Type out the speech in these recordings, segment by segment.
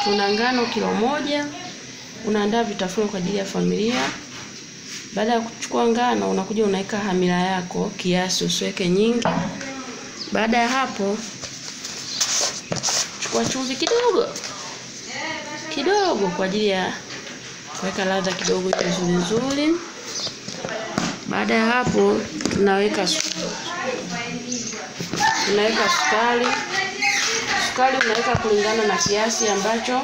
Una ngano kilo 1. Unaandaa vitafunio kwa ajili ya familia. Baada ya kuchukua ngano, unakuja unaweka hamira yako kiasi, usiweke nyingi. Baada ya hapo, chukua chumvi kidogo kwa ajili ya kuweka ladha kidogo nzuri. Baada ya hapo, tunaweka sukari. Sukari unaweka kulingana na kiasi ambacho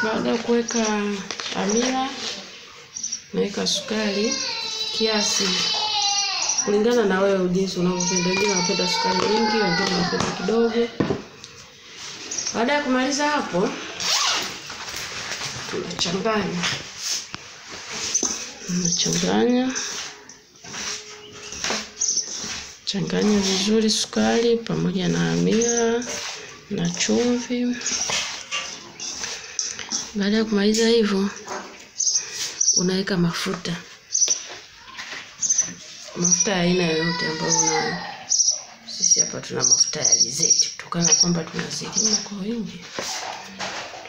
baada ya kuweka hamira, naweka sukari kiasi kulingana na wewe jinsi unavyopenda. Wengine wanapenda sukari nyingi, wengine wanapenda kidogo. Baada ya kumaliza hapo, changanya vizuri sukari pamoja na hamira na chumvi. Baada ya kumaliza hivyo, unaweka mafuta ya aina yoyote ambayo unayo. Sisi hapa tuna mafuta ya alizeti kutokana kwamba tunazilima kwa wingi.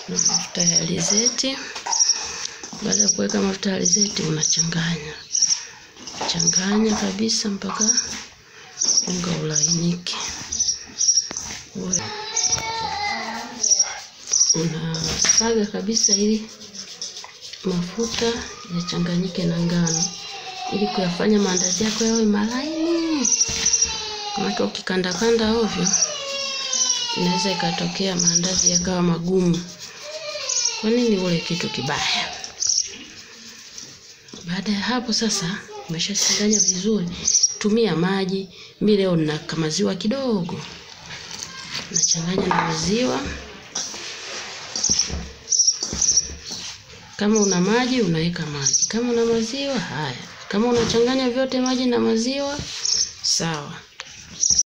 Tuna mafuta ya alizeti. Baada ya kuweka mafuta ya alizeti, changanya kabisa mpaka unga ulainike. Unasaga kabisa ili mafuta yachanganyike na ngano, ili kuyafanya maandazi yako yawe malaini. Kama ukikanda ovyo, inaweza ikatokea maandazi yakawa magumu. Kwa nini ule kitu kibaya? Baada ya hapo sasa, umeshachanganya vizuri. Tumia maji. Mimi leo nina maziwa kidogo. Nachanganya na maziwa. Kama una maji, unaweka maji. Kama una maziwa, haya. Kama unachanganya vyote maji na maziwa, sawa.